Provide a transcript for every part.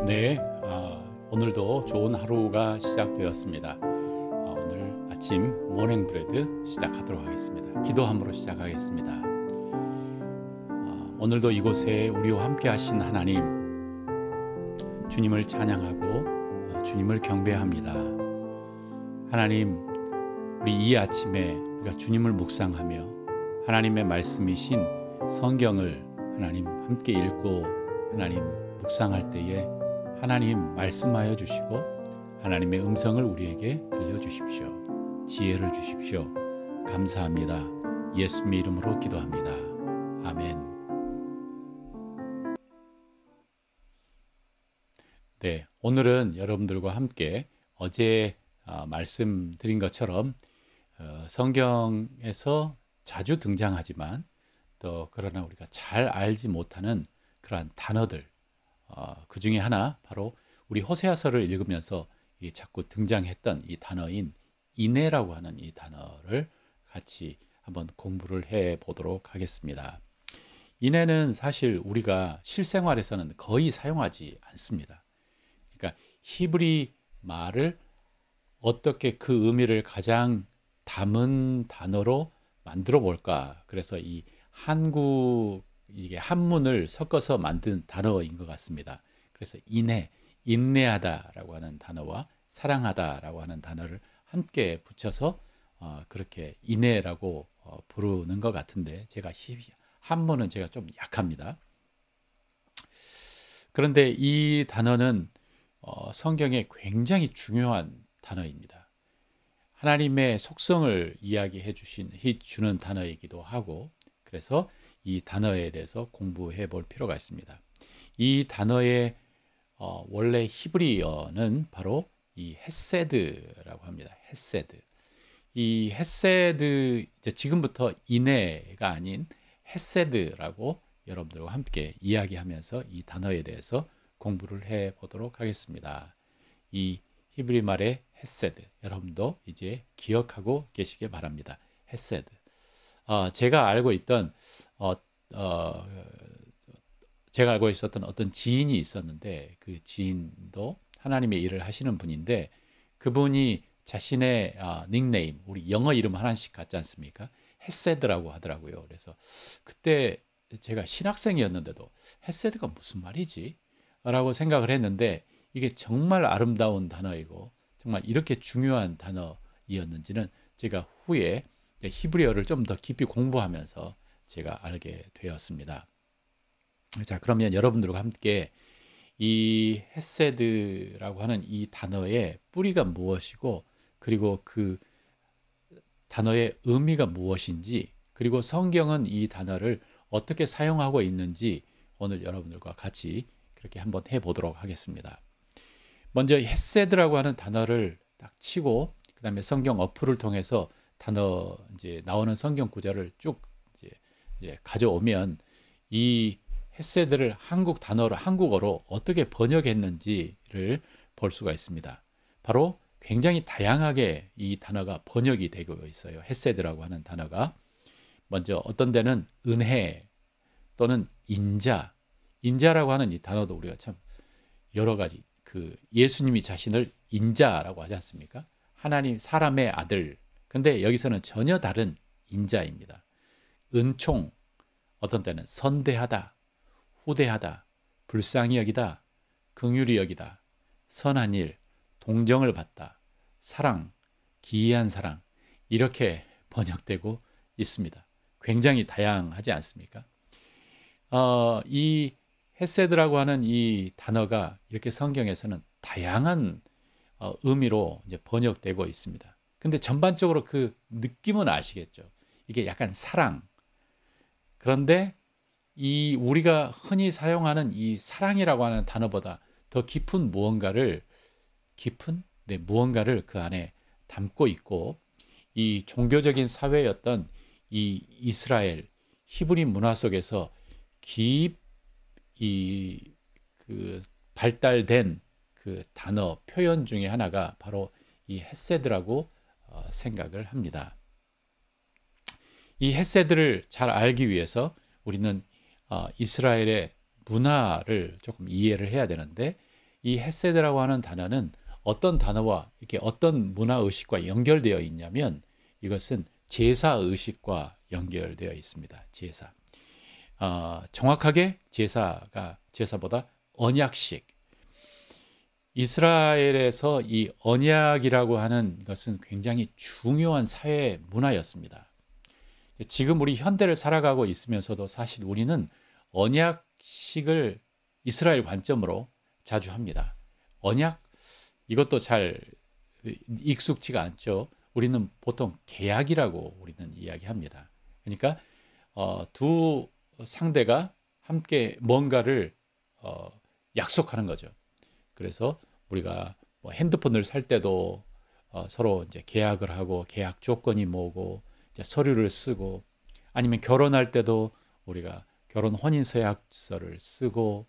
네, 오늘도 좋은 하루가 시작되었습니다. 오늘 아침 모닝 브레드 시작하도록 하겠습니다. 기도함으로 시작하겠습니다. 오늘도 이곳에 우리와 함께 하신 하나님, 주님을 찬양하고 주님을 경배합니다. 하나님, 우리 이 아침에 우리가 주님을 묵상하며 하나님의 말씀이신 성경을 하나님 함께 읽고 하나님 묵상할 때에 하나님 말씀하여 주시고 하나님의 음성을 우리에게 들려주십시오. 지혜를 주십시오. 감사합니다. 예수님의 이름으로 기도합니다. 아멘. 네, 오늘은 여러분들과 함께 어제 말씀드린 것처럼 성경에서 자주 등장하지만 또 그러나 우리가 잘 알지 못하는 그러한 단어들, 그 중에 하나 바로 우리 호세아서를 읽으면서 자꾸 등장했던 이 단어인 인내라고 하는 이 단어를 같이 한번 공부를 해 보도록 하겠습니다. 인내는 사실 우리가 실생활에서는 거의 사용하지 않습니다. 그러니까 히브리 말을 어떻게 그 의미를 가장 담은 단어로 만들어 볼까? 그래서 이 이게 한문을 섞어서 만든 단어인 것 같습니다. 그래서 인내하다라고 하는 단어와 사랑하다라고 하는 단어를 함께 붙여서 그렇게 인내라고 부르는 것 같은데 한문은 제가 좀 약합니다. 그런데 이 단어는 성경에 굉장히 중요한 단어입니다. 하나님의 속성을 이야기해 주는 단어이기도 하고, 그래서 이 단어에 대해서 공부해 볼 필요가 있습니다. 이 단어의 원래 히브리어는 바로 이 헤세드라고 합니다. 헤세드. 이 헤세드, 지금부터 인내가 아닌 헤세드라고 여러분들과 함께 이야기하면서 이 단어에 대해서 공부를 해 보도록 하겠습니다. 이 히브리 말의 헤세드, 여러분도 이제 기억하고 계시길 바랍니다. 헤세드. 제가 알고 있었던 어떤 지인이 있었는데, 그 지인도 하나님의 일을 하시는 분인데, 그분이 자신의 닉네임, 우리 영어 이름 하나씩 갖지 않습니까? 헤세드라고 하더라고요. 그래서 그때 제가 신학생이었는데도 헤세드가 무슨 말이지? 라고 생각을 했는데, 이게 정말 아름다운 단어이고 정말 이렇게 중요한 단어이었는지는 제가 후에 히브리어를 좀 더 깊이 공부하면서 제가 알게 되었습니다. 자, 그러면 여러분들과 함께 이 헤세드라고 하는 이 단어의 뿌리가 무엇이고, 그리고 그 단어의 의미가 무엇인지, 그리고 성경은 이 단어를 어떻게 사용하고 있는지 오늘 여러분들과 같이 그렇게 한번 해보도록 하겠습니다. 먼저 헤세드라고 하는 단어를 딱 치고, 그 다음에 성경 어플을 통해서 단어 나오는 성경 구절을 쭉 이제 가져오면 이 헤세드를 한국어로 어떻게 번역했는지를 볼 수가 있습니다. 바로 굉장히 다양하게 이 단어가 번역이 되고 있어요. 헤세드라고 하는 단어가 먼저 어떤 데는 은혜 또는 인자라고 하는 이 단어도 우리가 참 여러 가지, 예수님이 자신을 인자라고 하지 않습니까? 하나님 사람의 아들. 근데 여기서는 전혀 다른 인자입니다. 은총, 어떤 때는 선대하다, 후대하다, 불쌍히 여기다, 긍휼히 여기다, 선한 일, 동정을 받다, 사랑, 기이한 사랑, 이렇게 번역되고 있습니다. 굉장히 다양하지 않습니까? 이 헤세드라고 하는 이 단어가 이렇게 성경에서는 다양한 의미로 이제 번역되고 있습니다. 근데 전반적으로 그 느낌은 아시겠죠? 이게 약간 사랑. 그런데 우리가 흔히 사용하는 이 사랑이라고 하는 단어보다 더 깊은 무언가를 그 안에 담고 있고, 이 종교적인 사회였던 이 이스라엘 히브리 문화 속에서 발달된 그 단어 표현 중에 하나가 바로 이 헤세드라고 생각을 합니다. 이 헤세드를 잘 알기 위해서 우리는 이스라엘의 문화를 조금 이해를 해야 되는데, 이 헤세드라고 하는 단어는 어떤 단어와 이렇게 어떤 문화 의식과 연결되어 있냐면 이것은 제사 의식과 연결되어 있습니다. 제사. 정확하게 제사보다 언약식. 이스라엘에서 이 언약이라고 하는 것은 굉장히 중요한 사회 문화였습니다. 지금 우리 현대를 살아가고 있으면서도 사실 우리는 언약식을 이스라엘 관점으로 자주 합니다. 언약? 이것도 잘 익숙지가 않죠. 우리는 보통 계약이라고 우리는 이야기합니다. 그러니까 두 상대가 함께 뭔가를 약속하는 거죠. 그래서 우리가 뭐 핸드폰을 살 때도 서로 이제 계약을 하고 계약 조건이 뭐고 이제 서류를 쓰고 아니면 결혼할 때도 우리가 결혼 혼인 서약서를 쓰고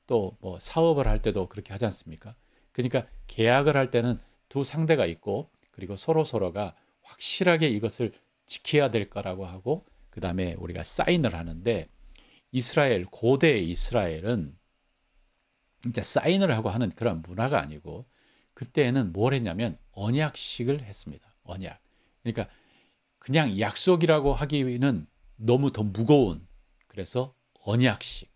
또 뭐 사업을 할 때도 그렇게 하지 않습니까? 그러니까 계약을 할 때는 두 상대가 있고 그리고 서로가 확실하게 이것을 지켜야 될 거라고 하고 그다음에 우리가 사인을 하는데 고대 이스라엘은 진짜 사인을 하고 하는 그런 문화가 아니고 그때는 뭘 했냐면 언약식을 했습니다. 언약. 그러니까 그냥 약속이라고 하기에는 너무 더 무거운 그래서 언약식.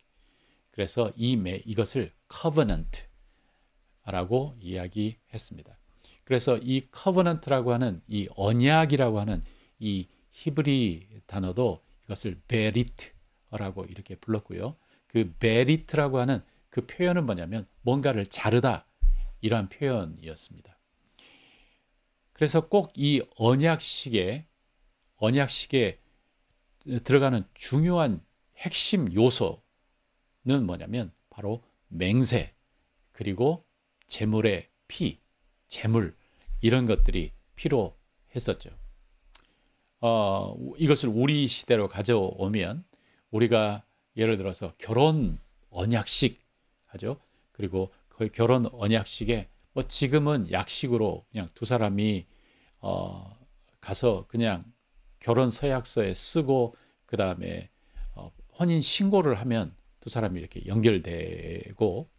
그래서 이것을 covenant라고 이야기했습니다. 그래서 이 covenant라고 하는 이 언약이라고 하는 이 히브리 단어도 이것을 베리트라고 이렇게 불렀고요. 그 베리트라고 하는 그 표현은 뭐냐면 뭔가를 자르다 이러한 표현이었습니다. 그래서 꼭 이 언약식에 들어가는 중요한 핵심 요소는 뭐냐면 바로 맹세 그리고 제물의 피, 제물 이런 것들이 필요했었죠. 이것을 우리 시대로 가져오면 우리가 예를 들어서 결혼 언약식 하죠. 그리고 그 결혼 언약식에 뭐 지금은 약식으로 그냥 두 사람이 가서 그냥 결혼 서약서에 쓰고 그 다음에 혼인 신고를 하면 두 사람이 이렇게 연결되고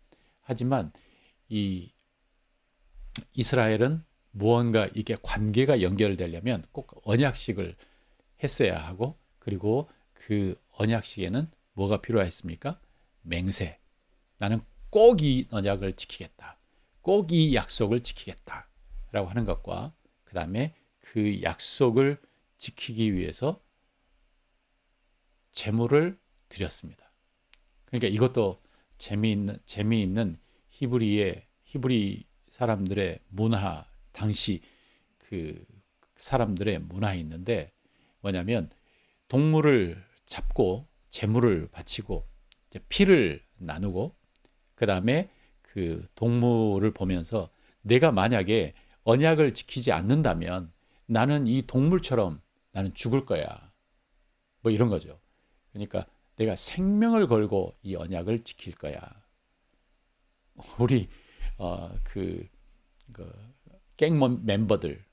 하지만 이 이스라엘은 무언가 이게 관계가 연결되려면 꼭 언약식을 했어야 하고 그리고 그 언약식에는 뭐가 필요했습니까? 맹세. 나는 꼭 이 언약을 지키겠다. 꼭 이 약속을 지키겠다. 라고 하는 것과 그 다음에 그 약속을 지키기 위해서 제물을 드렸습니다. 그러니까 이것도 재미있는 히브리 사람들의 문화, 당시 그 사람들의 문화에 있는데 뭐냐면 동물을 잡고 제물을 바치고 이제 피를 나누고 그 다음에 그 동물을 보면서 내가 만약에 언약을 지키지 않는다면 나는 이 동물처럼 나는 죽을 거야. 뭐 이런 거죠. 그러니까 내가 생명을 걸고 이 언약을 지킬 거야. 우리 갱 멤버들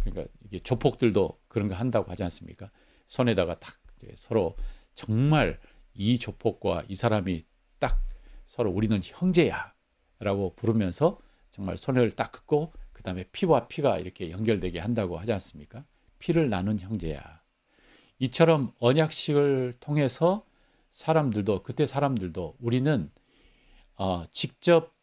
그러니까 이게 조폭들도 그런 거 한다고 하지 않습니까? 손에다가 딱 서로 정말 이 조폭과 이 사람이 딱 서로 우리는 형제야라고 부르면서 정말 손을 딱 긋고 그 다음에 피와 피가 이렇게 연결되게 한다고 하지 않습니까? 피를 나눈 형제야. 이처럼 언약식을 통해서 그때 사람들도 우리는 직접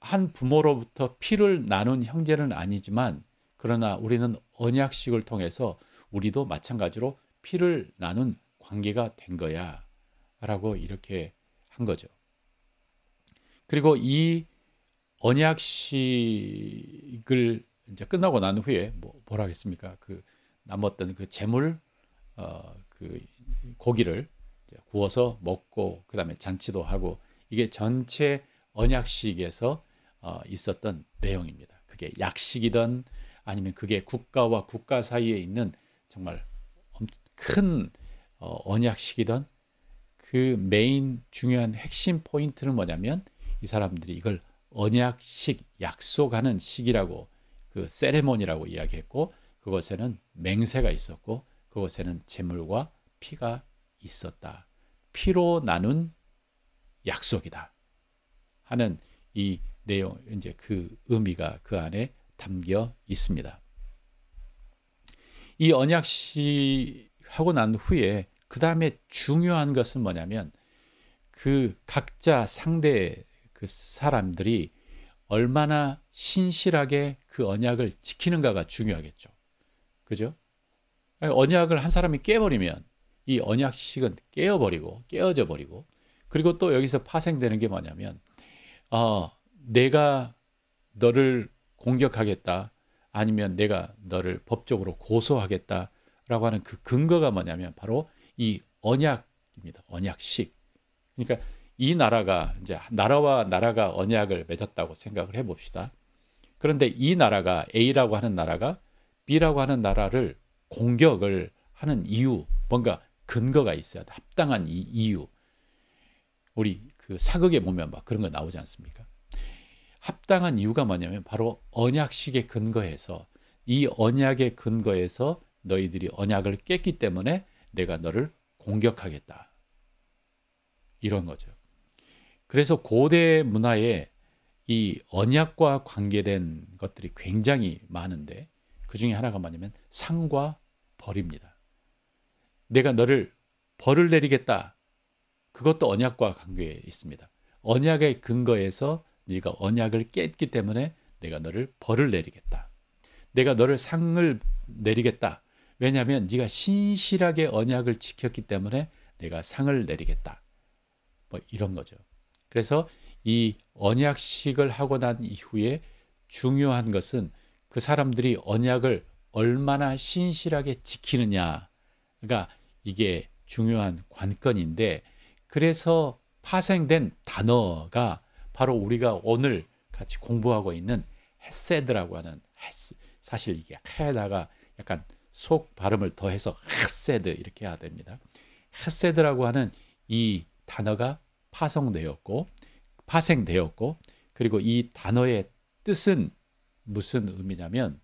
한 부모로부터 피를 나눈 형제는 아니지만 그러나 우리는 언약식을 통해서 우리도 마찬가지로 피를 나눈 관계가 된 거야 라고 이렇게 한 거죠. 그리고 이 언약식을 이제 끝나고 난 후에 뭐라 하겠습니까? 그 남았던 그 재물 그 고기를 구워서 먹고 그다음에 잔치도 하고 이게 전체 언약식에서 있었던 내용입니다. 그게 약식이든 아니면 그게 국가와 국가 사이에 있는 정말 큰 언약식이든 그 메인 중요한 핵심 포인트는 뭐냐면 이 사람들이 이걸 언약식 약속하는 식이라고 그 세레모니라고 이야기했고 그것에는 맹세가 있었고 그것에는 제물과 피가 있었다. 피로 나눈 약속이다. 하는 이 내용, 이제 그 의미가 그 안에 담겨 있습니다. 이 언약식 하고 난 후에 그 다음에 중요한 것은 뭐냐면 그 각자 상대 그 사람들이 얼마나 신실하게 그 언약을 지키는가가 중요하겠죠. 그죠? 언약을 한 사람이 깨버리면 이 언약식은 깨어져 버리고, 그리고 또 여기서 파생되는 게 뭐냐면 내가 너를 공격하겠다, 아니면 내가 너를 법적으로 고소하겠다라고 하는 그 근거가 뭐냐면 바로 이 언약입니다. 언약식. 그러니까 이 나라가, 이제 나라와 나라가 언약을 맺었다고 생각을 해봅시다. 그런데 이 나라가, A라고 하는 나라가 B라고 하는 나라를 공격을 하는 이유, 뭔가 근거가 있어야 돼. 합당한 이유. 우리 그 사극에 보면 막 그런 거 나오지 않습니까? 합당한 이유가 뭐냐면 바로 언약식에 근거해서, 이 언약에 근거해서 너희들이 언약을 깼기 때문에 내가 너를 공격하겠다, 이런 거죠. 그래서 고대 문화에 이 언약과 관계된 것들이 굉장히 많은데 그 중에 하나가 뭐냐면 상과 벌입니다. 내가 너를 벌을 내리겠다. 그것도 언약과 관계에 있습니다. 언약의 근거에서 네가 언약을 깼기 때문에 내가 너를 벌을 내리겠다. 내가 너를 상을 내리겠다. 왜냐하면 네가 신실하게 언약을 지켰기 때문에 내가 상을 내리겠다. 뭐 이런 거죠. 그래서 이 언약식을 하고 난 이후에 중요한 것은 그 사람들이 언약을 얼마나 신실하게 지키느냐가 이게 중요한 관건인데, 그래서 파생된 단어가 바로 우리가 오늘 같이 공부하고 있는 헤세드라고 하는, 사실 이게 해다가 약간 속 발음을 더해서 헤세드 이렇게 해야 됩니다. 헤세드라고 하는 이 단어가 파생되었고, 그리고 이 단어의 뜻은 무슨 의미냐면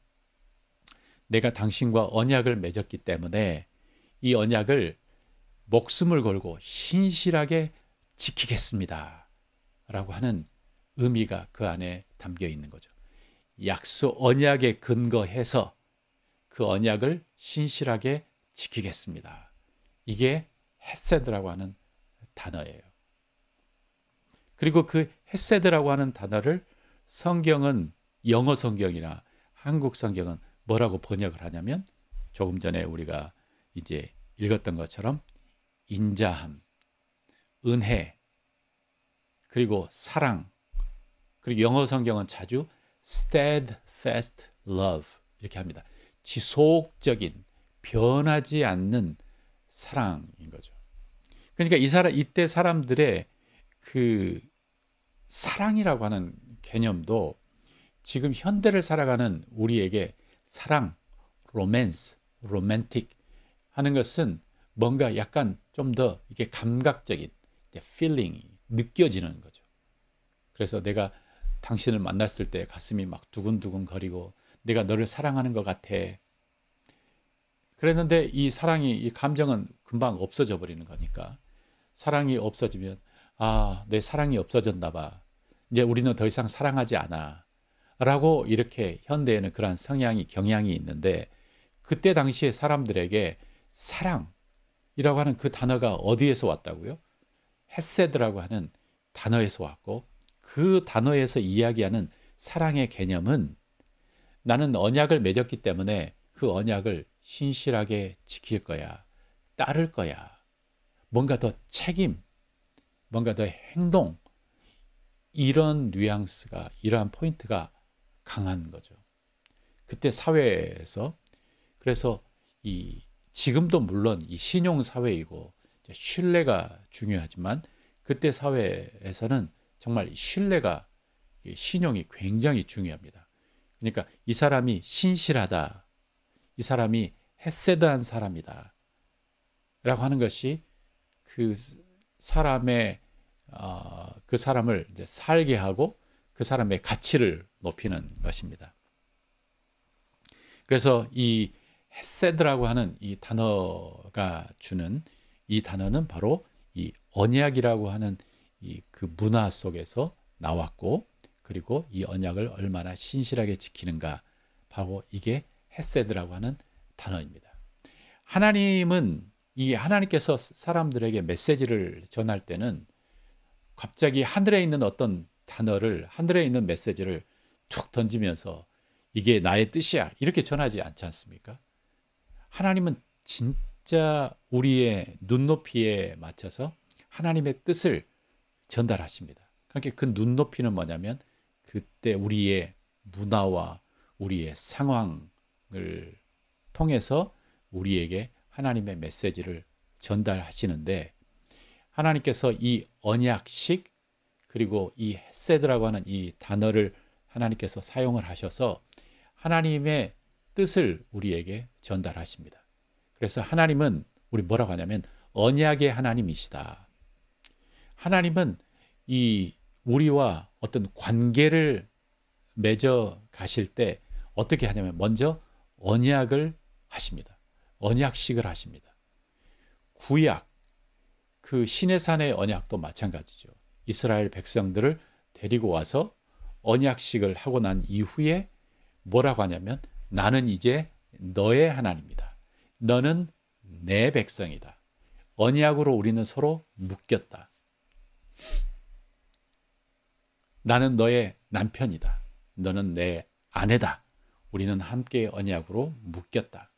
내가 당신과 언약을 맺었기 때문에 이 언약을 목숨을 걸고 신실하게 지키겠습니다 라고 하는 의미가 그 안에 담겨 있는 거죠. 언약에 근거해서 그 언약을 신실하게 지키겠습니다. 이게 헤세드라고 하는 단어예요. 그리고 그 헤세드라고 하는 단어를 성경은, 영어 성경이나 한국 성경은 뭐라고 번역을 하냐면, 조금 전에 우리가 이제 읽었던 것처럼 인자함, 은혜, 그리고 사랑, 그리고 영어 성경은 자주 steadfast love 이렇게 합니다. 지속적인, 변하지 않는 사랑인 거죠. 그러니까 이때 사람들의 그 사랑이라고 하는 개념도 지금 현대를 살아가는 우리에게 사랑, 로맨스, 로맨틱 하는 것은 뭔가 약간 좀 더 이게 감각적인 feeling이 느껴지는 거죠. 그래서 내가 당신을 만났을 때 가슴이 막 두근두근 거리고 내가 너를 사랑하는 것 같아. 그랬는데 이 사랑이, 이 감정은 금방 없어져 버리는 거니까, 사랑이 없어지면 내 사랑이 없어졌나 봐. 이제 우리는 더 이상 사랑하지 않아. 라고 이렇게 현대에는 그러한 경향이 있는데, 그때 당시에 사람들에게 사랑이라고 하는 그 단어가 어디에서 왔다고요? 헤세드라고 하는 단어에서 왔고, 그 단어에서 이야기하는 사랑의 개념은 나는 언약을 맺었기 때문에 그 언약을 신실하게 지킬 거야. 따를 거야. 뭔가 더 책임, 뭔가 더 행동, 이런 뉘앙스가, 이러한 포인트가 강한 거죠. 그때 사회에서. 그래서 지금도 물론 이 신용 사회이고 신뢰가 중요하지만, 그때 사회에서는 정말 신뢰가, 신용이 굉장히 중요합니다. 그러니까 이 사람이 신실하다, 이 사람이 헤세드한 사람이다 라고 하는 것이 그 사람의 그 사람을 이제 살게 하고 그 사람의 가치를 높이는 것입니다. 그래서 이 헤세드라고 하는 이 단어가 주는, 이 단어는 바로 이 언약이라고 하는 이 그 문화 속에서 나왔고, 그리고 이 언약을 얼마나 신실하게 지키는가, 바로 이게 헤세드라고 하는 단어입니다. 하나님은 이 하나님께서 사람들에게 메시지를 전할 때는 갑자기 하늘에 있는 어떤 단어를, 하늘에 있는 메시지를 툭 던지면서 이게 나의 뜻이야 이렇게 전하지 않지 않습니까? 하나님은 진짜 우리의 눈높이에 맞춰서 하나님의 뜻을 전달하십니다. 그러니까 그 눈높이는 뭐냐면 그때 우리의 문화와 우리의 상황을 통해서 우리에게 하나님의 메시지를 전달하시는데, 하나님께서 이 언약식 그리고 이 헤세드라고 하는 이 단어를 하나님께서 사용을 하셔서 하나님의 뜻을 우리에게 전달하십니다. 그래서 하나님은 우리 뭐라고 하냐면 언약의 하나님이시다. 하나님은 이 우리와 어떤 관계를 맺어 가실 때 어떻게 하냐면 먼저 언약을 하십니다. 언약식을 하십니다. 구약, 그 시내산의 언약도 마찬가지죠. 이스라엘 백성들을 데리고 와서 언약식을 하고 난 이후에 뭐라고 하냐면 나는 이제 너의 하나님이다. 너는 내 백성이다. 언약으로 우리는 서로 묶였다. 나는 너의 남편이다. 너는 내 아내다. 우리는 함께 언약으로 묶였다.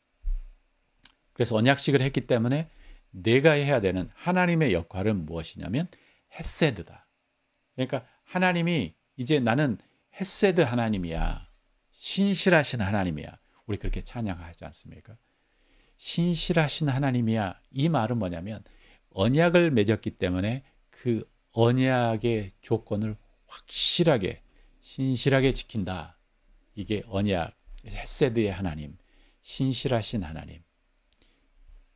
그래서 언약식을 했기 때문에 내가 해야 되는 하나님의 역할은 무엇이냐면 헤세드다. 그러니까 하나님이 이제 나는 헤세드 하나님이야. 신실하신 하나님이야. 우리 그렇게 찬양하지 않습니까? 신실하신 하나님이야. 이 말은 뭐냐면 언약을 맺었기 때문에 그 언약의 조건을 확실하게 신실하게 지킨다. 이게 언약, 헤세드의 하나님, 신실하신 하나님.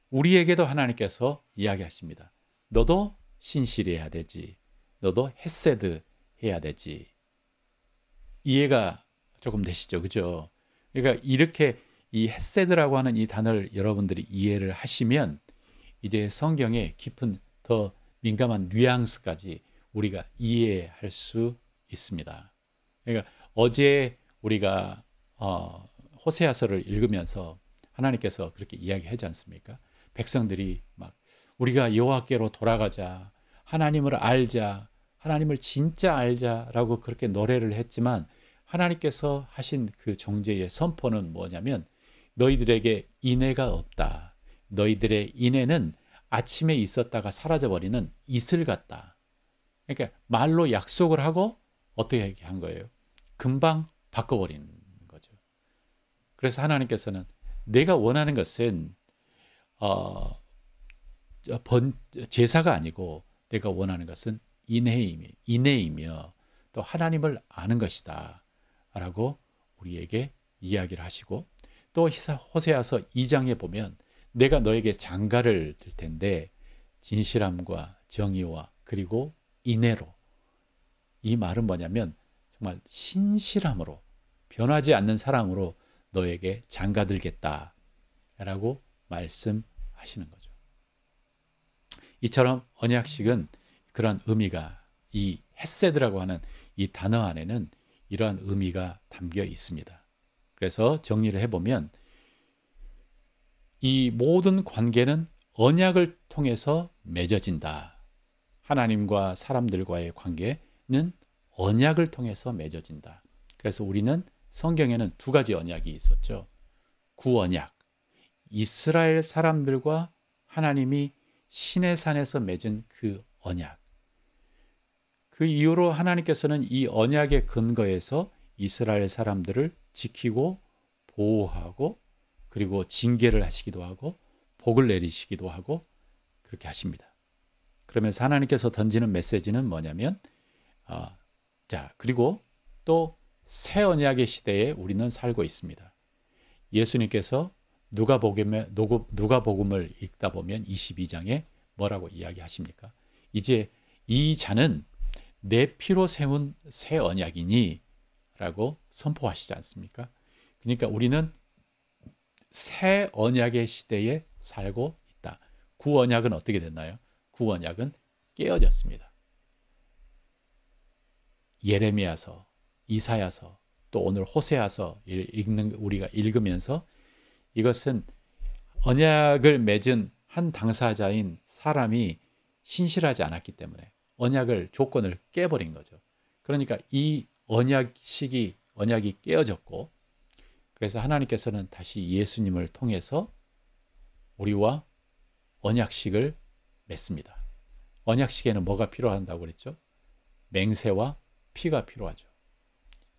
우리에게도 하나님께서 이야기하십니다. 너도 신실히 해야 되지. 너도 헤세드 해야 되지. 이해가 조금 되시죠? 그죠? 그러니까 이렇게 이 헤세드라고 하는 이 단어를 여러분들이 이해를 하시면 이제 성경의 깊은 더 민감한 뉘앙스까지 우리가 이해할 수 있습니다. 그러니까 어제 우리가 호세아서를 읽으면서 하나님께서 그렇게 이야기하지 않습니까? 백성들이 막 우리가 여호와께로 돌아가자, 하나님을 알자, 하나님을 진짜 알자라고 그렇게 노래를 했지만 하나님께서 하신 그 정죄의 선포는 뭐냐면 너희들에게 인애가 없다. 너희들의 인애는 아침에 있었다가 사라져버리는 이슬 같다. 그러니까 말로 약속을 하고 어떻게 한 거예요? 금방 바꿔버리는 거죠. 그래서 하나님께서는 내가 원하는 것은 제사가 아니고 내가 원하는 것은 인애이며 또 하나님을 아는 것이다 라고 우리에게 이야기를 하시고, 또 호세아서 2장에 보면 내가 너에게 장가를 들 텐데 진실함과 정의와 그리고 인애로, 이 말은 뭐냐면 정말 신실함으로 변하지 않는 사랑으로 너에게 장가들겠다 라고 말씀하시는 거죠. 이처럼 언약식은 그런 의미가, 이 헤세드라고 하는 이 단어 안에는 이러한 의미가 담겨 있습니다. 그래서 정리를 해보면 이 모든 관계는 언약을 통해서 맺어진다. 하나님과 사람들과의 관계는 언약을 통해서 맺어진다. 그래서 우리는 성경에는 두 가지 언약이 있었죠. 구언약, 이스라엘 사람들과 하나님이 시내산에서 맺은 그 언약. 그 이후로 하나님께서는 이 언약의 근거에서 이스라엘 사람들을 지키고 보호하고 그리고 징계를 하시기도 하고 복을 내리시기도 하고 그렇게 하십니다. 그러면서 하나님께서 던지는 메시지는 뭐냐면 그리고 또 새 언약의 시대에 우리는 살고 있습니다. 예수님께서 누가복음을 읽다 보면 22장에 뭐라고 이야기하십니까? 이제 이 잔은 내 피로 세운 새 언약이니 라고 선포하시지 않습니까? 그러니까 우리는 새 언약의 시대에 살고 있다. 구언약은 어떻게 됐나요? 구언약은 깨어졌습니다. 예레미야서, 이사야서, 또 오늘 호세아서 우리가 읽으면서 이것은 언약을 맺은 한 당사자인 사람이 신실하지 않았기 때문에 조건을 깨버린 거죠. 그러니까 이 언약이 깨어졌고, 그래서 하나님께서는 다시 예수님을 통해서 우리와 언약식을 맺습니다. 언약식에는 뭐가 필요한다고 그랬죠? 맹세와 피가 필요하죠.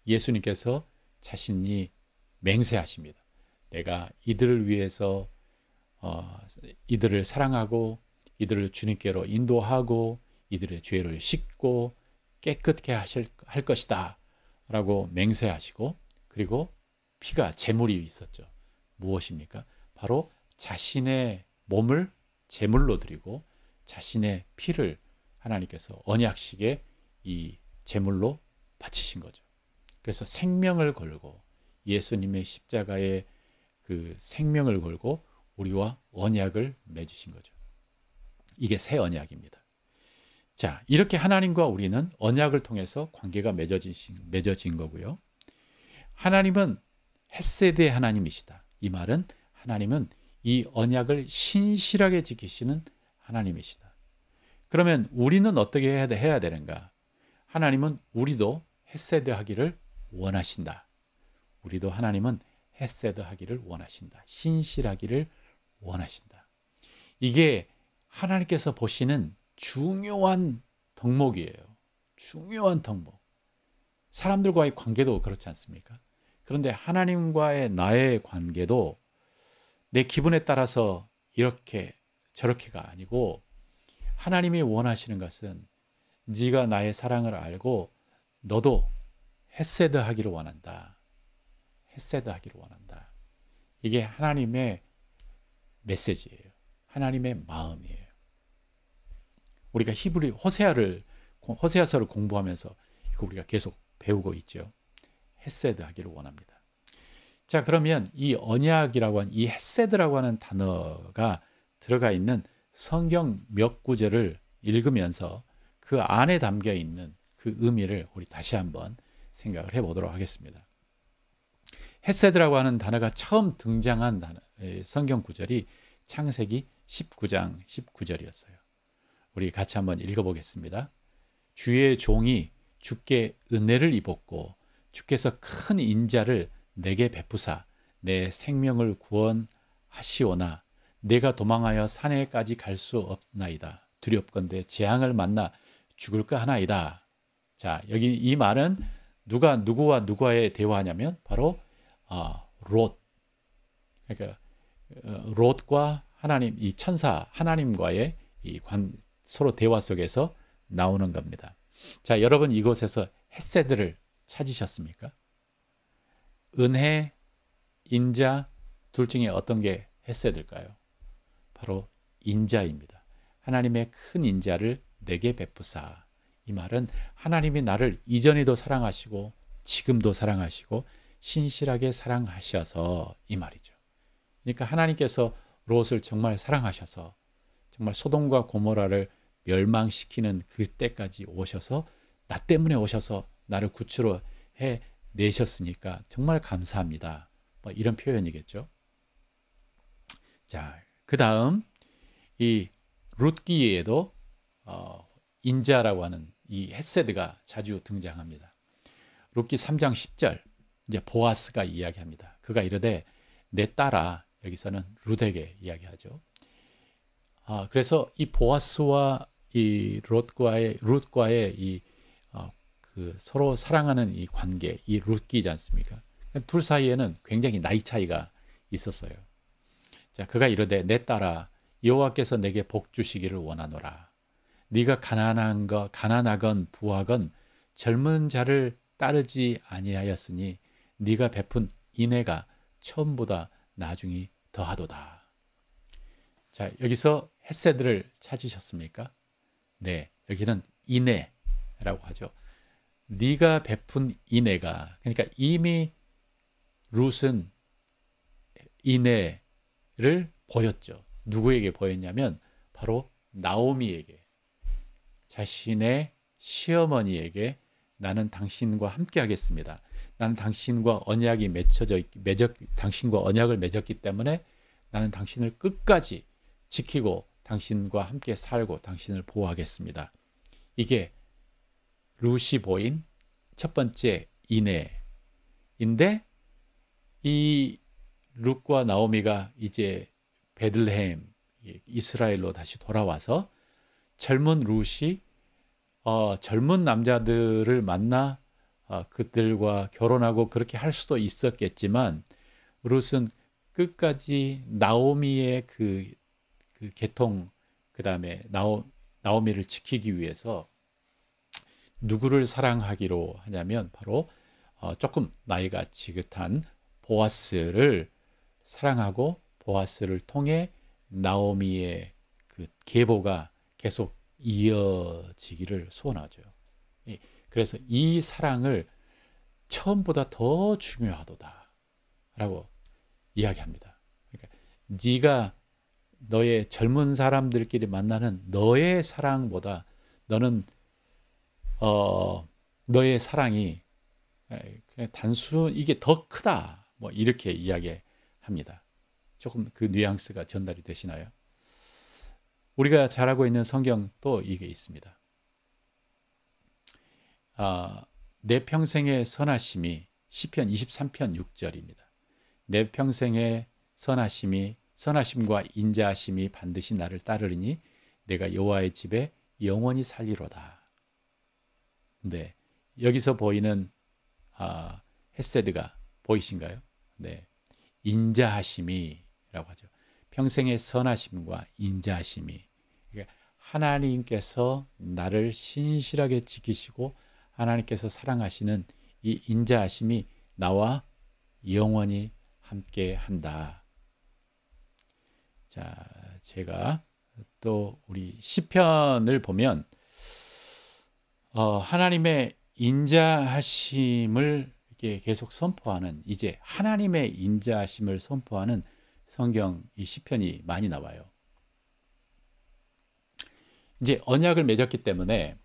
예수님께서 자신이 맹세하십니다. 내가 이들을 위해서 이들을 사랑하고 이들을 주님께로 인도하고 이들의 죄를 씻고 깨끗게 할 것이다 라고 맹세하시고, 그리고 피가 제물이 있었죠. 무엇입니까? 바로 자신의 몸을 제물로 드리고 자신의 피를 하나님께서 언약식에 이 제물로 바치신 거죠. 그래서 생명을 걸고, 예수님의 십자가의 그 생명을 걸고 우리와 언약을 맺으신 거죠. 이게 새 언약입니다. 자, 이렇게 하나님과 우리는 언약을 통해서 관계가 맺어진 거고요. 하나님은 헤세드의 하나님이시다. 이 말은 하나님은 이 언약을 신실하게 지키시는 하나님이시다. 그러면 우리는 어떻게 해야 되는가? 하나님은 우리도 헤세드 하기를 원하신다. 하나님은 헤세드 하기를 원하신다. 신실하기를 원하신다. 이게 하나님께서 보시는 중요한 덕목이에요. 중요한 덕목. 사람들과의 관계도 그렇지 않습니까? 그런데 하나님과의 나의 관계도 내 기분에 따라서 이렇게 저렇게가 아니고, 하나님이 원하시는 것은 네가 나의 사랑을 알고 너도 헤세드 하기를 원한다. 헤세드 하기를 원한다. 이게 하나님의 메시지예요. 하나님의 마음이에요. 우리가 호세아서를 공부하면서 이거 우리가 계속 배우고 있죠. 헤세드 하기를 원합니다. 자, 그러면 이 언약이라고 하는, 이 헤세드라고 하는 단어가 들어가 있는 성경 몇 구절을 읽으면서 그 안에 담겨 있는 그 의미를 우리 다시 한번 생각을 해보도록 하겠습니다. 헤세드라고 하는 단어가 처음 등장한 성경 구절이 창세기 19장 19절이었어요. 우리 같이 한번 읽어보겠습니다. 주의 종이 주께 은혜를 입었고 주께서 큰 인자를 내게 베푸사 내 생명을 구원하시오나 내가 도망하여 산에까지 갈 수 없나이다. 두렵건대 재앙을 만나 죽을까 하나이다. 자, 여기 이 말은 누구와 누구와의 대화냐면 바로 롯. 그러니까 롯과 하나님, 이 천사 하나님과의 서로 대화 속에서 나오는 겁니다. 자, 여러분 이곳에서 헤세드를 찾으셨습니까? 은혜, 인자 둘 중에 어떤 게 헤세드일까요? 바로 인자입니다. 하나님의 큰 인자를 내게 베푸사. 이 말은 하나님이 나를 이전에도 사랑하시고 지금도 사랑하시고 신실하게 사랑하셔서 이 말이죠. 그러니까 하나님께서 롯을 정말 사랑하셔서 정말 소돔과 고모라를 멸망시키는 그때까지 오셔서 나 때문에 오셔서 나를 구출해 내셨으니까 정말 감사합니다. 뭐 이런 표현이겠죠. 자, 그 다음 이 룻기에도 인자라고 하는 이 헤세드가 자주 등장합니다. 룻기 3장 10절 이제 보아스가 이야기합니다. 그가 이르되 내 딸아, 여기서는 룻에게 이야기하죠. 그래서 이 보아스와 이 룻과의 이 그 서로 사랑하는 이 관계, 이 룻기지 않습니까? 둘 사이에는 굉장히 나이 차이가 있었어요. 자, 그가 이르되 내 딸아, 여호와께서 내게 복 주시기를 원하노라. 네가 가난하건 부하건 젊은 자를 따르지 아니하였으니 네가 베푼 인애가 처음보다 나중이 더하도다. 자, 여기서 헤세드를 찾으셨습니까? 네, 여기는 인애라고 하죠. 네가 베푼 인애가, 그러니까 이미 룻은 인애를 보였죠. 누구에게 보였냐면 바로 나오미에게, 자신의 시어머니에게 나는 당신과 함께 하겠습니다. 나는 당신과 당신과 언약을 맺었기 때문에 나는 당신을 끝까지 지키고 당신과 함께 살고 당신을 보호하겠습니다. 이게 룻이 보인 첫 번째 인애인데, 이 룻과 나오미가 이제 베들레헴 이스라엘로 다시 돌아와서 젊은 룻이 젊은 남자들을 만나 그들과 결혼하고 그렇게 할 수도 있었겠지만, 룻은 끝까지 나오미의 그 계통, 그 다음에 나오미를 지키기 위해서 누구를 사랑하기로 하냐면 바로 조금 나이가 지긋한 보아스를 사랑하고, 보아스를 통해 나오미의 그 계보가 계속 이어지기를 소원하죠. 그래서 이 사랑을 처음보다 더 중요하도다 라고 이야기합니다. 그러니까 네가 너의 젊은 사람들끼리 만나는 너의 사랑보다 너는 너의 사랑이 그냥 이게 더 크다, 뭐 이렇게 이야기합니다. 조금 그 뉘앙스가 전달이 되시나요? 우리가 잘 알고 있는 성경 또 이게 있습니다. 내 평생의 선하심이, 시편 23편 6절입니다. 내 평생의 선하심과 인자하심이 반드시 나를 따르리니 내가 여호와의 집에 영원히 살리로다. 네, 여기서 보이는 헤세드가 보이신가요? 네, 인자하심이라고 하죠. 평생의 선하심과 인자하심이, 그러니까 하나님께서 나를 신실하게 지키시고 하나님께서 사랑하시는 이 인자하심이 나와 영원히 함께 한다. 자, 제가 또 우리 시편을 보면 하나님의 인자하심을 이렇게 계속 선포하는, 이제 하나님의 인자하심을 선포하는 성경 이 시편이 많이 나와요. 이제 언약을 맺었기 때문에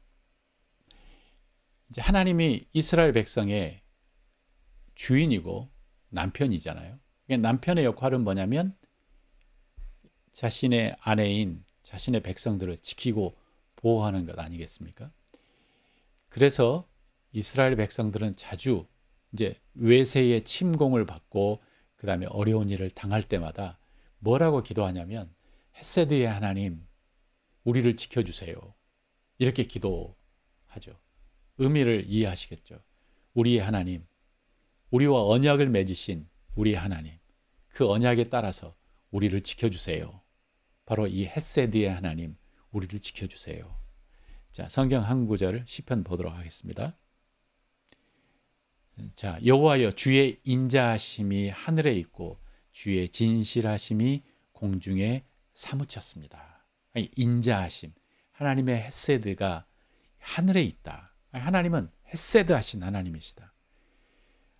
이제 하나님이 이스라엘 백성의 주인이고 남편이잖아요. 남편의 역할은 뭐냐면 자신의 아내인 자신의 백성들을 지키고 보호하는 것 아니겠습니까? 그래서 이스라엘 백성들은 자주 이제 외세의 침공을 받고 그 다음에 어려운 일을 당할 때마다 뭐라고 기도하냐면, 헤세드의 하나님, 우리를 지켜주세요. 이렇게 기도하죠. 의미를 이해하시겠죠? 우리의 하나님, 우리와 언약을 맺으신 우리의 하나님, 그 언약에 따라서 우리를 지켜주세요. 바로 이 헤세드의 하나님, 우리를 지켜주세요. 자, 성경 한 구절 시편 보도록 하겠습니다. 자, 여호와여, 주의 인자하심이 하늘에 있고 주의 진실하심이 공중에 사무쳤습니다. 아니, 인자하심, 하나님의 헤세드가 하늘에 있다. 하나님은 헤세드 하신 하나님이시다.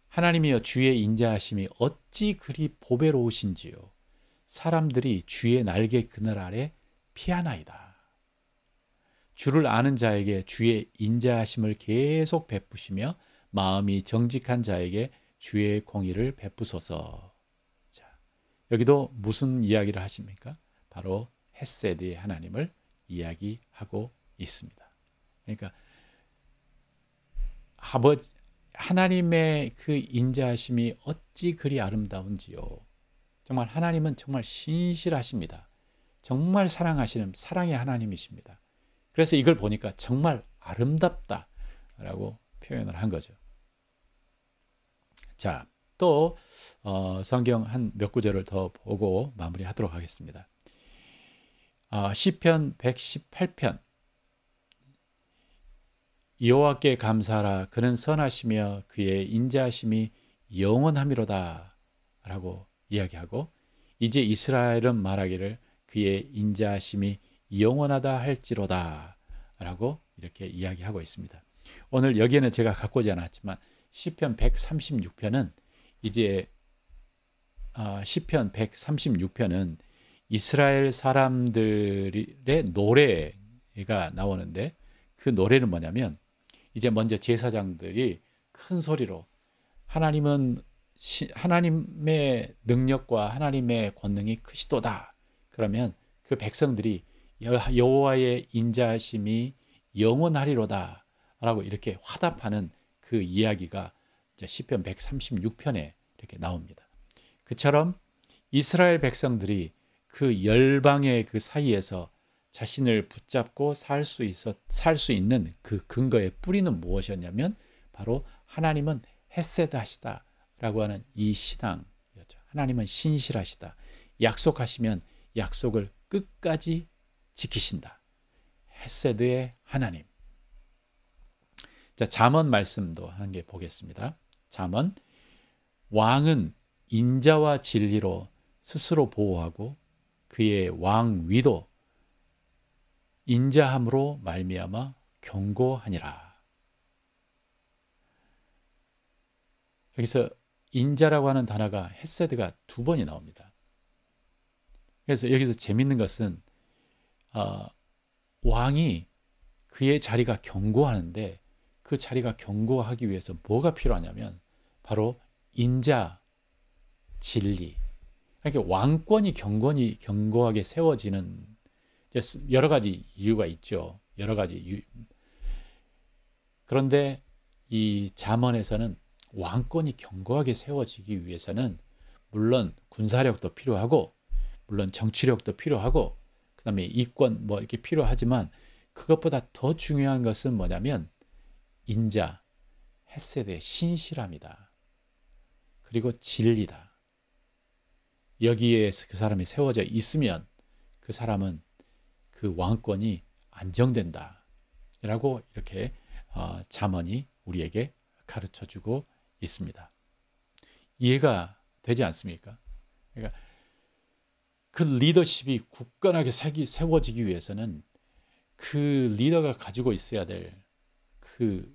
하나님이여, 주의 인자하심이 어찌 그리 보배로우신지요. 사람들이 주의 날개 그늘 아래 피하나이다. 주를 아는 자에게 주의 인자하심을 계속 베푸시며 마음이 정직한 자에게 주의 공의를 베푸소서. 자, 여기도 무슨 이야기를 하십니까? 바로 헤세드의 하나님을 이야기하고 있습니다. 그러니까 하나님의 그 인자하심이 어찌 그리 아름다운지요. 정말 하나님은 정말 신실하십니다. 정말 사랑하시는 사랑의 하나님이십니다. 그래서 이걸 보니까 정말 아름답다라고 표현을 한 거죠. 자, 또 성경 한 몇 구절을 더 보고 마무리하도록 하겠습니다. 시편 118편, 여호와께 감사하라. 그는 선하시며 그의 인자하심이 영원하미로다 라고 이야기하고, 이제 이스라엘은 말하기를 그의 인자하심이 영원하다 할지로다 라고 이렇게 이야기하고 있습니다. 오늘 여기에는 제가 갖고 오지 않았지만 시편 136편은 이제 시편 136편은 이스라엘 사람들의 노래가 나오는데, 그 노래는 뭐냐면 이제 먼저 제사장들이 큰 소리로 하나님은 하나님의 능력과 하나님의 권능이 크시도다. 그러면 그 백성들이 여호와의 인자하심이 영원하리로다 라고 이렇게 화답하는 그 이야기가 이제 시편 136편에 이렇게 나옵니다. 그처럼 이스라엘 백성들이 그 열방의 그 사이에서 자신을 붙잡고 살 수 있는 그 근거의 뿌리는 무엇이었냐면 바로 하나님은 헤세드 하시다 라고 하는 이 신앙이었죠. 하나님은 신실하시다. 약속하시면 약속을 끝까지 지키신다. 헤세드의 하나님. 자, 잠언 말씀도 한 개 보겠습니다. 잠언, 왕은 인자와 진리로 스스로 보호하고 그의 왕위도 인자함으로 말미암아 경고하니라. 여기서 인자라고 하는 단어가 헤세드가 2번이 나옵니다. 그래서 여기서 재밌는 것은 왕이 그의 자리가 견고하는데 그 자리가 견고하기 위해서 뭐가 필요하냐면 바로 인자, 진리. 그러니까 왕권이 견고하게 세워지는 여러 가지 이유가 있죠. 여러 가지 그런데 이 잠언에서는 왕권이 견고하게 세워지기 위해서는 물론 군사력도 필요하고 물론 정치력도 필요하고 그다음에 이권 뭐 이렇게 필요하지만 그것보다 더 중요한 것은 뭐냐면 인자, 헤세드의 신실함이다. 그리고 진리다. 여기에 그 사람이 세워져 있으면 그 사람은 그 왕권이 안정된다. 라고 이렇게 잠언이 우리에게 가르쳐주고 있습니다. 이해가 되지 않습니까? 그러니까 그 리더십이 굳건하게 세워지기 위해서는 그 리더가 가지고 있어야 될 그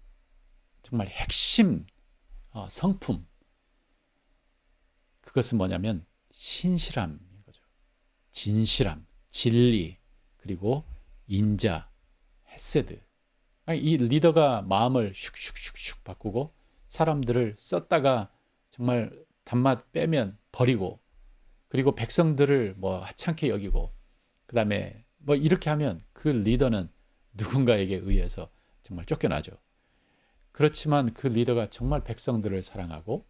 정말 핵심 성품, 그것은 뭐냐면 신실함인 거죠. 진실함, 진리, 그리고 인자, 헤세드. 이 리더가 마음을 슉슉슉슉 바꾸고 사람들을 썼다가 정말 단맛 빼면 버리고 그리고 백성들을 뭐 하찮게 여기고 그 다음에 뭐 이렇게 하면 그 리더는 누군가에게 의해서 정말 쫓겨나죠. 그렇지만 그 리더가 정말 백성들을 사랑하고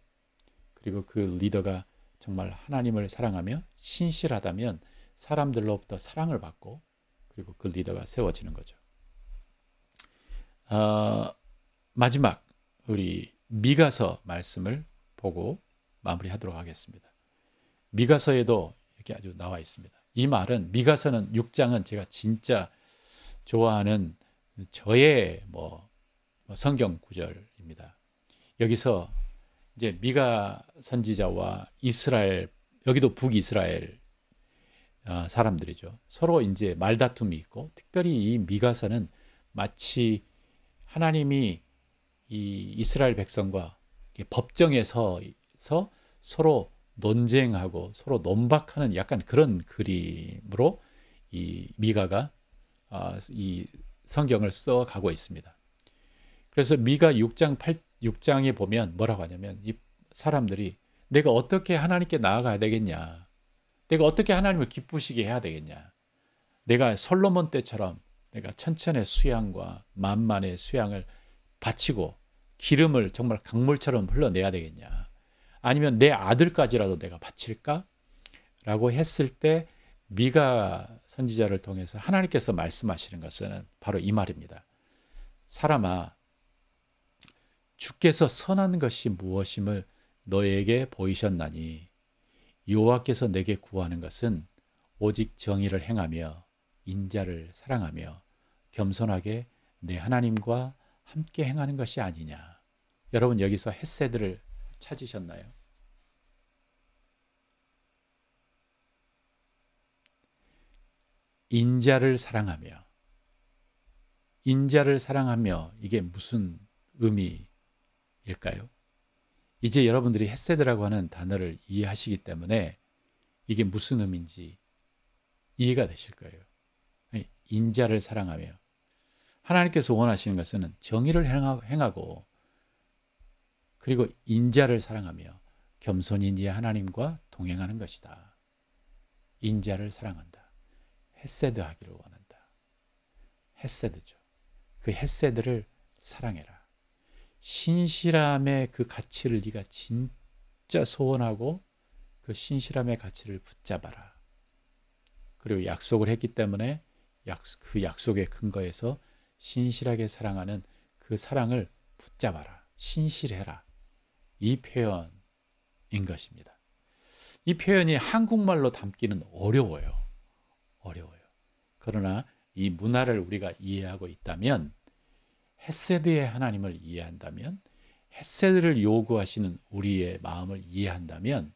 그리고 그 리더가 정말 하나님을 사랑하며 신실하다면 사람들로부터 사랑을 받고 그리고 그 리더가 세워지는 거죠. 마지막 우리 미가서 말씀을 보고 마무리하도록 하겠습니다. 미가서에도 이렇게 아주 나와 있습니다. 이 말은 미가서는 6장은 제가 진짜 좋아하는 저의 성경 구절입니다. 여기서 이제 미가 선지자와 이스라엘, 여기도 북이스라엘 사람들이죠. 서로 이제 말다툼이 있고 특별히 이 미가서는 마치 하나님이 이 이스라엘 백성과 법정에서 서로 논쟁하고 서로 논박하는 약간 그런 그림으로 이 미가가 이 성경을 써가고 있습니다. 그래서 미가 6장에 보면 뭐라고 하냐면 이 사람들이 내가 어떻게 하나님께 나아가야 되겠냐, 내가 어떻게 하나님을 기쁘시게 해야 되겠냐, 내가 솔로몬 때처럼 내가 천천의 수양과 만만의 수양을 바치고 기름을 정말 강물처럼 흘러내야 되겠냐, 아니면 내 아들까지라도 내가 바칠까? 라고 했을 때 미가 선지자를 통해서 하나님께서 말씀하시는 것은 바로 이 말입니다. 사람아, 주께서 선한 것이 무엇임을 너에게 보이셨나니 여호와께서 내게 구하는 것은 오직 정의를 행하며 인자를 사랑하며 겸손하게 내 하나님과 함께 행하는 것이 아니냐. 여러분 여기서 헤세드를 찾으셨나요? 인자를 사랑하며 이게 무슨 의미일까요? 이제 여러분들이 헤세드라고 하는 단어를 이해하시기 때문에 이게 무슨 의미인지 이해가 되실 거예요. 인자를 사랑하며 하나님께서 원하시는 것은 정의를 행하고 그리고 인자를 사랑하며 겸손히 네 하나님과 동행하는 것이다. 인자를 사랑한다. 헤세드 하기를 원한다. 헤세드죠. 그 헤세드를 사랑해라. 신실함의 그 가치를 네가 진짜 소원하고 그 신실함의 가치를 붙잡아라. 그리고 약속을 했기 때문에 그 약속의 근거에서 신실하게 사랑하는 그 사랑을 붙잡아라. 신실해라. 이 표현인 것입니다. 이 표현이 한국말로 담기는 어려워요. 그러나 이 문화를 우리가 이해하고 있다면, 헤세드의 하나님을 이해한다면, 헤세드를 요구하시는 우리의 마음을 이해한다면,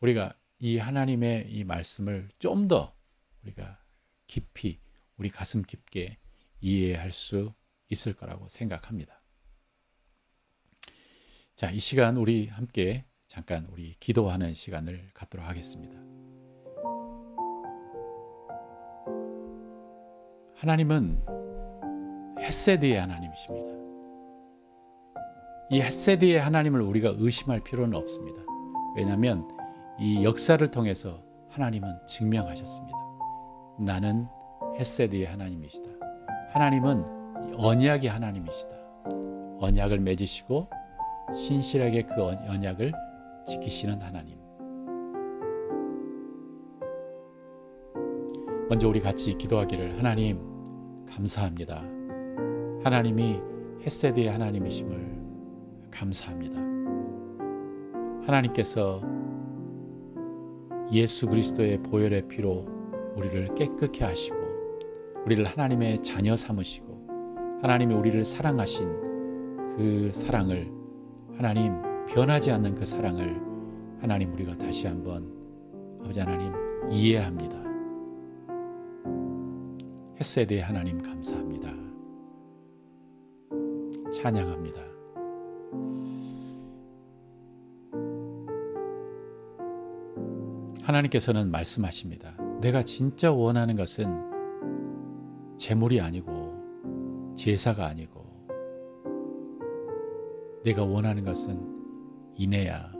우리가 이 하나님의 이 말씀을 좀 더 우리가 깊이, 우리 가슴 깊게 이해할 수 있을 거라고 생각합니다. 자, 이 시간 우리 함께 잠깐 우리 기도하는 시간을 갖도록 하겠습니다. 하나님은 헤세드의 하나님이십니다. 이 헤세드의 하나님을 우리가 의심할 필요는 없습니다. 왜냐하면 이 역사를 통해서 하나님은 증명하셨습니다. 나는 헤세드의 하나님이시다. 하나님은 언약의 하나님이시다. 언약을 맺으시고 신실하게 그 언약을 지키시는 하나님. 먼저 우리 같이 기도하기를, 하나님 감사합니다. 하나님이 헤세드의 하나님이심을 감사합니다. 하나님께서 예수 그리스도의 보혈의 피로 우리를 깨끗게 하시고 우리를 하나님의 자녀 삼으시고 하나님이 우리를 사랑하신 그 사랑을, 하나님 변하지 않는 그 사랑을 하나님 우리가 다시 한번 아버지 하나님 이해합니다. 헤세드의 하나님 감사합니다. 찬양합니다. 하나님께서는 말씀하십니다. 내가 진짜 원하는 것은 재물이 아니고 제사가 아니고 내가 원하는 것은 인애야,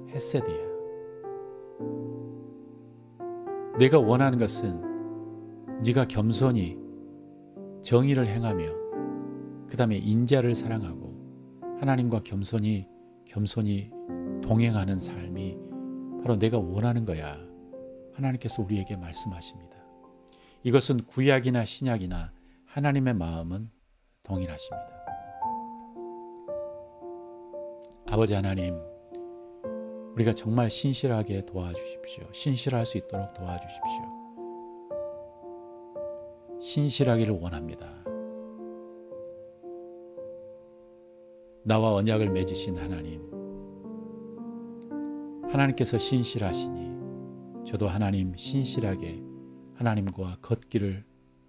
헤세드야. 내가 원하는 것은 네가 겸손히 정의를 행하며 그 다음에 인자를 사랑하고 하나님과 겸손히 동행하는 삶이 바로 내가 원하는 거야. 하나님께서 우리에게 말씀하십니다. 이것은 구약이나 신약이나 하나님의 마음은 동일하십니다. 아버지 하나님, 우리가 정말 신실하게 도와주십시오. 신실할 수 있도록 도와주십시오. 신실하기를 원합니다. 나와 언약을 맺으신 하나님, 하나님께서 신실하시니 저도 하나님 신실하게 하나님과 걷기를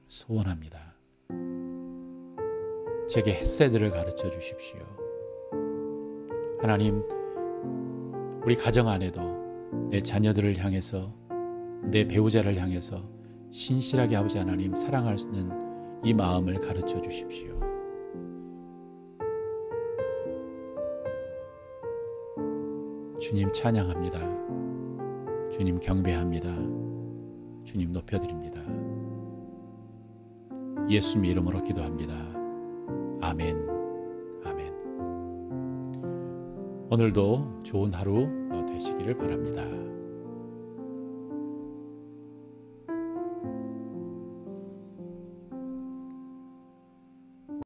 소원합니다. 제게 헤세드를 가르쳐 주십시오. 하나님, 우리 가정 안에도 내 자녀들을 향해서, 내 배우자를 향해서 신실하게 아버지 하나님 사랑할 수 있는 이 마음을 가르쳐 주십시오. 주님 찬양합니다. 주님 경배합니다. 주님 높여드립니다. 예수님 이름으로 기도합니다. 아멘. 아멘. 오늘도 좋은 하루 되시기를 바랍니다.